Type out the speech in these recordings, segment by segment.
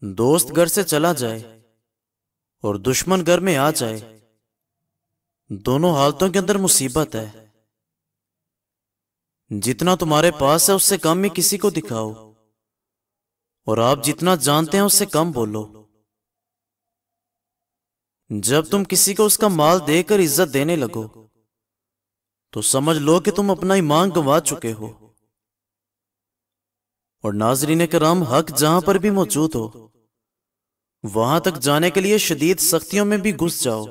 دوست گھر سے چلا جائے اور دشمن گھر میں آ جائے، دونوں حالتوں کے اندر مصیبت ہے۔ جتنا تمہارے پاس ہے اس سے کم ہی کسی کو دکھاؤ، اور آپ جتنا جانتے ہیں اس سے کم بولو۔ جب تم کسی کو اس کا مال دے کر عزت دینے لگو تو سمجھ لو کہ تم اپنا ایمان گنوا چکے ہو۔ اور ناظرین کرام، حق جہاں پر بھی موجود ہو وہاں تک جانے کے لیے شدید سختیوں میں بھی گھس جاؤ۔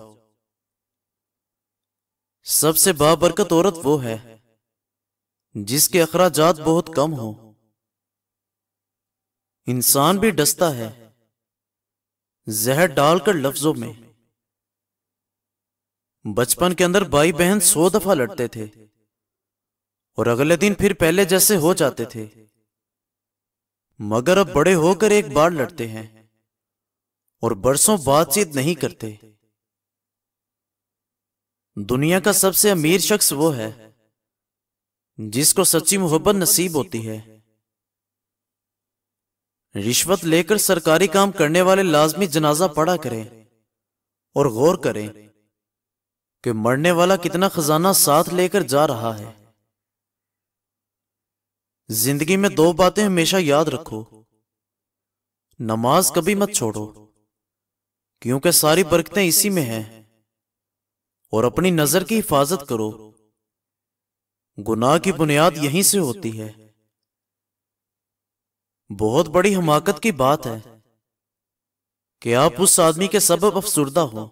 سب سے بابرکت عورت وہ ہے جس کے اخراجات بہت کم ہوں۔ انسان بھی ڈستا ہے زہر ڈال کر لفظوں میں۔ بچپن کے اندر بھائی بہن 100 دفعہ لڑتے تھے اور اگلے دن پھر پہلے جیسے ہو جاتے تھے، مگر اب بڑے ہو کر ایک بار لڑتے ہیں اور برسوں بات چیت نہیں کرتے۔ دنیا کا سب سے امیر شخص وہ ہے جس کو سچی محبت نصیب ہوتی ہے۔ رشوت لے کر سرکاری کام کرنے والے لازمی جنازہ پڑھا کریں اور غور کریں کہ مرنے والا کتنا خزانہ ساتھ لے کر جا رہا ہے۔ زندگی میں 2 باتیں ہمیشہ یاد رکھو۔ نماز کبھی مت چھوڑو کیونکہ ساری برکتیں اسی میں ہیں، اور اپنی نظر کی حفاظت کرو، گناہ کی بنیاد یہیں سے ہوتی ہے۔ بہت بڑی حماقت کی بات ہے کہ آپ اس آدمی کے سبب افسردہ ہو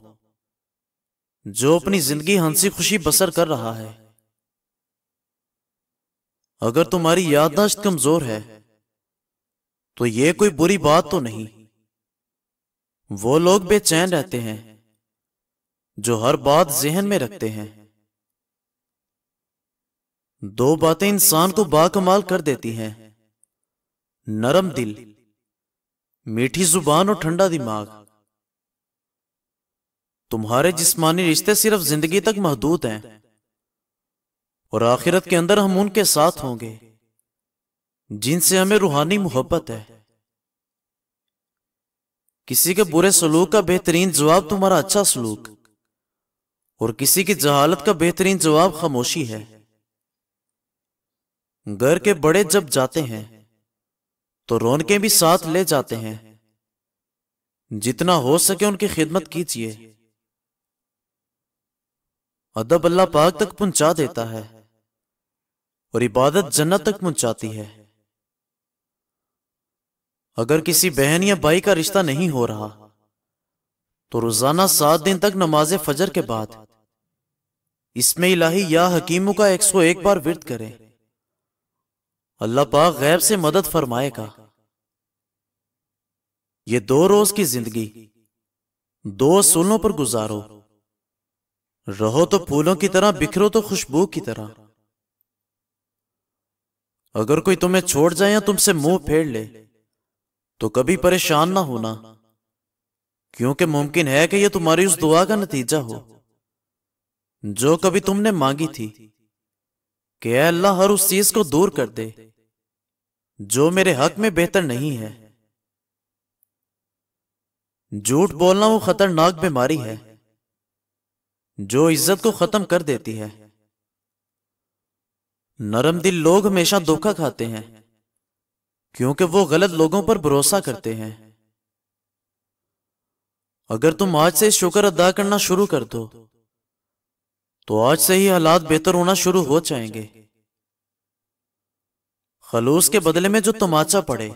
جو اپنی زندگی ہنسی خوشی بسر کر رہا ہے۔ اگر تمہاری یادداشت کمزور ہے تو یہ کوئی بری بات تو نہیں۔ وہ لوگ بے چین رہتے ہیں جو ہر بات ذہن میں رکھتے ہیں۔ 2 باتیں انسان کو باکمال کر دیتی ہیں: نرم دل، میٹھی زبان اور ٹھنڈا دماغ۔ تمہارے جسمانی رشتے صرف زندگی تک محدود ہیں، اور آخرت کے اندر ہم ان کے ساتھ ہوں گے جن سے ہمیں روحانی محبت ہے۔ کسی کے برے سلوک کا بہترین جواب تمہارا اچھا سلوک، اور کسی کی جہالت کا بہترین جواب خاموشی ہے۔ گھر کے بڑے جب جاتے ہیں تو رونقیں بھی ساتھ لے جاتے ہیں۔ جتنا ہو سکے ان کی خدمت کیجیے۔ ادب اللہ پاک تک پہنچا دیتا ہے اور عبادت جنت تک پہنچاتی ہے۔ اگر کسی بہن یا بھائی کا رشتہ نہیں ہو رہا تو روزانہ 7 دن تک نماز فجر کے بعد اسم الہی یا حکیموں کا 101 بار ورد کریں۔ اللہ پاک غیب سے مدد فرمائے گا۔ یہ 2 روز کی زندگی 2 اصولوں پر گزارو: رہو تو پھولوں کی طرح، بکھرو تو خوشبو کی طرح۔ اگر کوئی تمہیں چھوڑ جائے یا تم سے منہ پھیر لے تو کبھی پریشان نہ ہونا، کیونکہ ممکن ہے کہ یہ تمہاری اس دعا کا نتیجہ ہو جو کبھی تم نے مانگی تھی کہ اے اللہ ہر اس چیز کو دور کر دے جو میرے حق میں بہتر نہیں ہے۔ جھوٹ بولنا وہ خطرناک بیماری ہے جو عزت کو ختم کر دیتی ہے۔ نرم دل لوگ ہمیشہ دھوکہ کھاتے ہیں کیونکہ وہ غلط لوگوں پر بھروسہ کرتے ہیں۔ اگر تم آج سے شکر ادا کرنا شروع کر دو تو آج سے ہی حالات بہتر ہونا شروع ہو جائیں گے۔ خلوص کے بدلے میں جو تماچا پڑے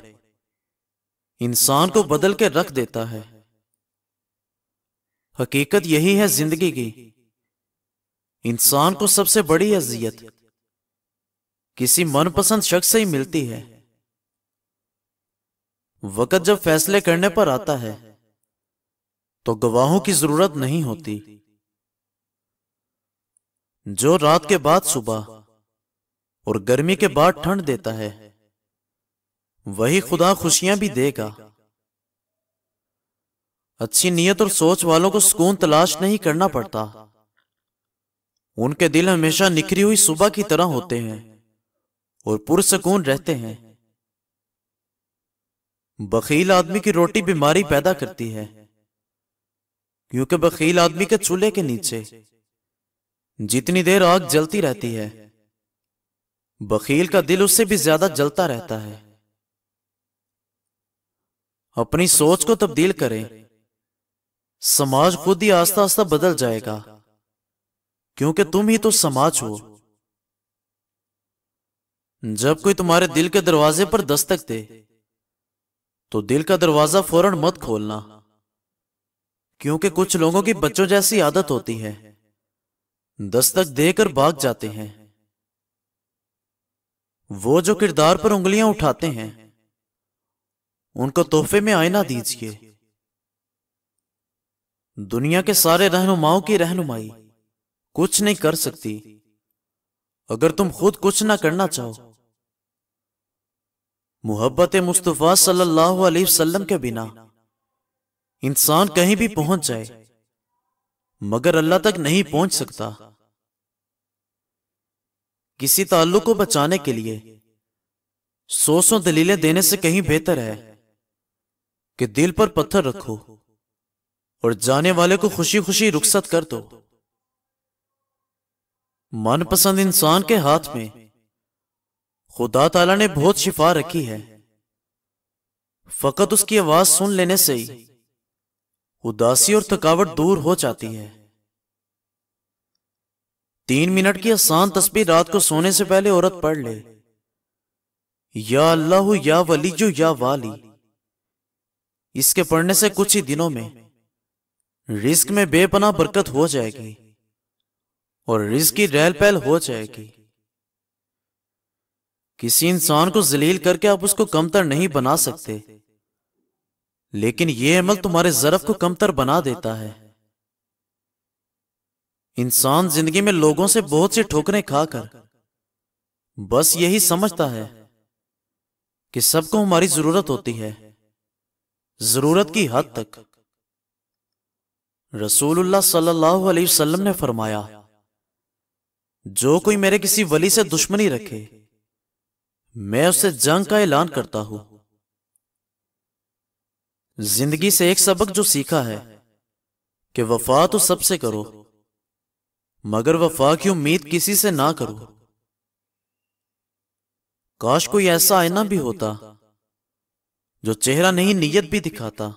انسان کو بدل کے رکھ دیتا ہے۔ حقیقت یہی ہے زندگی کی، انسان کو سب سے بڑی اذیت کسی من پسند شخص سے ہی ملتی ہے۔ وقت جب فیصلے کرنے پر آتا ہے تو گواہوں کی ضرورت نہیں ہوتی۔ جو رات کے بعد صبح اور گرمی کے بعد ٹھنڈ دیتا ہے وہی خدا خوشیاں بھی دے گا۔ اچھی نیت اور سوچ والوں کو سکون تلاش نہیں کرنا پڑتا، ان کے دل ہمیشہ نکھری ہوئی صبح کی طرح ہوتے ہیں اور پرسکون رہتے ہیں۔ بخیل آدمی کی روٹی بیماری پیدا کرتی ہے، کیونکہ بخیل آدمی کے چولہے کے نیچے جتنی دیر آگ جلتی رہتی ہے، بخیل کا دل اس سے بھی زیادہ جلتا رہتا ہے۔ اپنی سوچ کو تبدیل کریں، سماج خود ہی آہستہ آہستہ بدل جائے گا، کیونکہ تم ہی تو سماج ہو۔ جب کوئی تمہارے دل کے دروازے پر دستک دے تو دل کا دروازہ فوراً مت کھولنا، کیونکہ کچھ لوگوں کی بچوں جیسی عادت ہوتی ہے، دستک دے کر بھاگ جاتے ہیں۔ وہ جو کردار پر انگلیاں اٹھاتے ہیں ان کو تحفے میں آئینہ دیجیے۔ دنیا کے سارے رہنماؤں کی رہنمائی کچھ نہیں کر سکتی اگر تم خود کچھ نہ کرنا چاہو۔ محبت مصطفیٰ صلی اللہ علیہ وسلم کے بنا انسان کہیں بھی پہنچ جائے مگر اللہ تک نہیں پہنچ سکتا۔ کسی تعلق کو بچانے کے لیے 100 دلیلیں دینے سے کہیں بہتر ہے کہ دل پر پتھر رکھو اور جانے والے کو خوشی خوشی رخصت کر دو۔ من پسند انسان کے ہاتھ میں خدا تعالیٰ نے بہت شفا رکھی ہے، فقط اس کی آواز سن لینے سے ہی اداسی اور تھکاوٹ دور ہو جاتی ہے۔ 3 منٹ کی آسان تسبیح رات کو سونے سے پہلے عورت پڑھ لے، یا اللہ یا ولی یا والی۔ اس کے پڑھنے سے کچھ ہی دنوں میں رزق میں بے پناہ برکت ہو جائے گی اور رزق کی ریل پیل ہو جائے گی۔ کسی انسان کو ذلیل کر کے آپ اس کو کمتر نہیں بنا سکتے، لیکن یہ عمل تمہارے ظرف کو کمتر بنا دیتا ہے۔ انسان زندگی میں لوگوں سے بہت سی ٹھوکریں کھا کر بس یہی سمجھتا ہے کہ سب کو ہماری ضرورت ہوتی ہے، ضرورت کی حد تک۔ رسول اللہ صلی اللہ علیہ وسلم نے فرمایا، جو کوئی میرے کسی ولی سے دشمنی رکھے میں اس سے جنگ کا اعلان کرتا ہوں۔ زندگی سے ایک سبق جو سیکھا ہے کہ وفا تو سب سے کرو مگر وفا کی امید کسی سے نہ کرو۔ کاش کوئی ایسا آئینہ بھی ہوتا جو چہرہ نہیں نیت بھی دکھاتا۔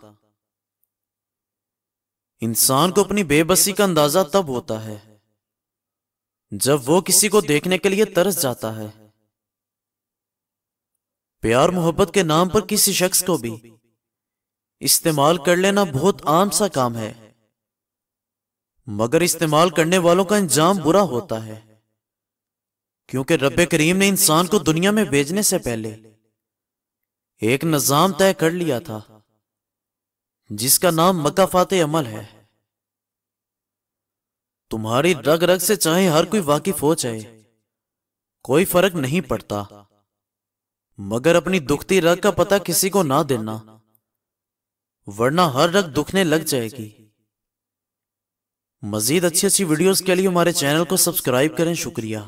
انسان کو اپنی بے بسی کا اندازہ تب ہوتا ہے جب وہ کسی کو دیکھنے کے لیے ترس جاتا ہے۔ پیار محبت کے نام پر کسی شخص کو بھی استعمال کر لینا بہت عام سا کام ہے، مگر استعمال کرنے والوں کا انجام برا ہوتا ہے، کیونکہ رب کریم نے انسان کو دنیا میں بھیجنے سے پہلے ایک نظام طے کر لیا تھا جس کا نام مکافات عمل ہے۔ تمہاری رگ رگ سے چاہے ہر کوئی واقف ہو جائے، کوئی فرق نہیں پڑتا، مگر اپنی دکھتی رگ کا پتہ کسی کو نہ دینا، ورنہ ہر رگ دکھنے لگ جائے گی۔ مزید اچھی ویڈیوز کے لیے ہمارے چینل کو سبسکرائب کریں۔ شکریہ۔